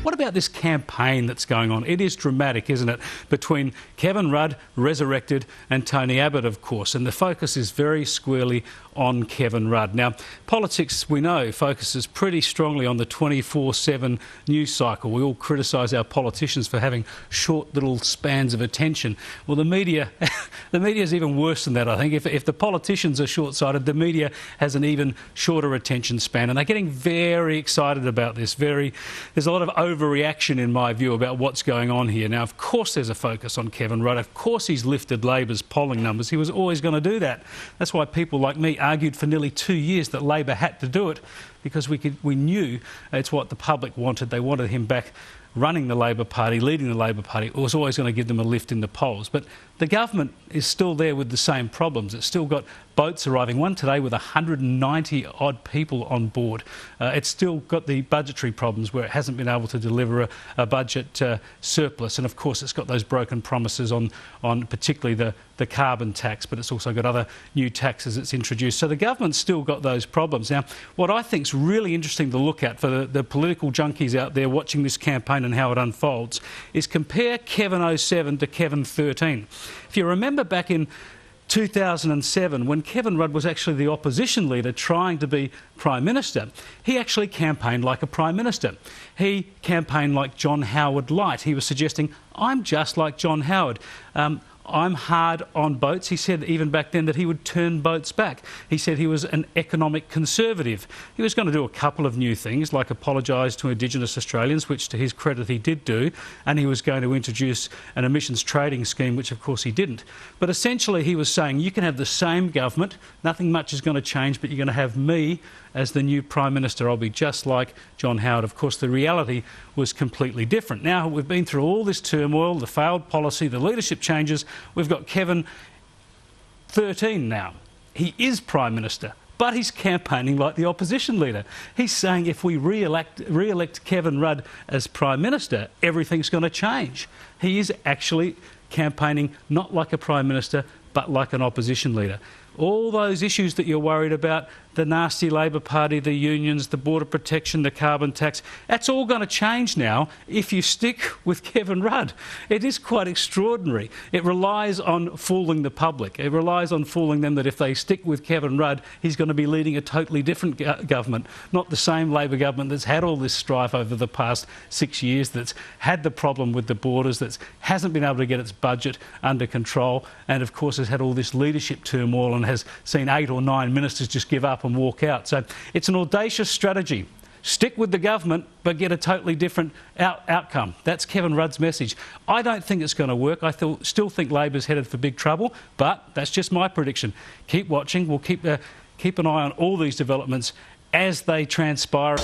What about this campaign that's going on? It is dramatic, isn't it? Between Kevin Rudd, resurrected, and Tony Abbott, of course. And the focus is very squarely on Kevin Rudd. Now, politics, we know, focuses pretty strongly on the 24/7 news cycle. We all criticise our politicians for having short little spans of attention. Well, the media is even worse than that, I think. If the politicians are short-sighted, the media has an even shorter attention span. And they're getting very excited about this. There's a lot of overreaction, in my view, about what's going on here. Now, of course there's a focus on Kevin Rudd. Of course he's lifted Labor's polling numbers. He was always going to do that. That's why people like me argued for nearly 2 years that Labor had to do it, because we knew it's what the public wanted. They wanted him back running the Labor Party, leading the Labor Party. It was always going to give them a lift in the polls. But the government is still there with the same problems. It's still got boats arriving, one today with 190 odd people on board. It's still got the budgetary problems where it hasn't been able to deliver a budget surplus. And of course it's got those broken promises on particularly the carbon tax, but it's also got other new taxes it's introduced. So the government's still got those problems. Now, what I think is really interesting to look at for the political junkies out there watching this campaign and how it unfolds is compare Kevin 07 to Kevin 13. If you remember back in 2007, when Kevin Rudd was actually the opposition leader trying to be Prime Minister, he actually campaigned like a Prime Minister. He campaigned like John Howard light. He was suggesting, I'm just like John Howard. I'm hard on boats. He said even back then that he would turn boats back. He said he was an economic conservative. He was going to do a couple of new things, like apologise to Indigenous Australians, which to his credit he did do, and he was going to introduce an emissions trading scheme, which of course he didn't. But essentially he was saying you can have the same government, nothing much is going to change, but you're going to have me as the new Prime Minister. I'll be just like John Howard. Of course, the reality was completely different. Now, we've been through all this turmoil, the failed policy, the leadership changes. We've got Kevin 13 now. He is Prime Minister, but he's campaigning like the opposition leader. He's saying if we re-elect Kevin Rudd as Prime Minister, everything's going to change. He is actually campaigning not like a Prime Minister, but like an opposition leader. All those issues that you're worried about, the nasty Labor Party, the unions, the border protection, the carbon tax, that's all going to change now if you stick with Kevin Rudd. It is quite extraordinary. It relies on fooling the public. It relies on fooling them that if they stick with Kevin Rudd, he's going to be leading a totally different government, not the same Labor government that's had all this strife over the past 6 years, that's had the problem with the borders, that hasn't been able to get its budget under control, and of course has had all this leadership turmoil and has seen 8 or 9 ministers just give up and walk out. So it's an audacious strategy. Stick with the government, but get a totally different outcome. That's Kevin Rudd's message. I don't think it's going to work. I still think Labor's headed for big trouble, but that's just my prediction. Keep watching. We'll keep an eye on all these developments as they transpire.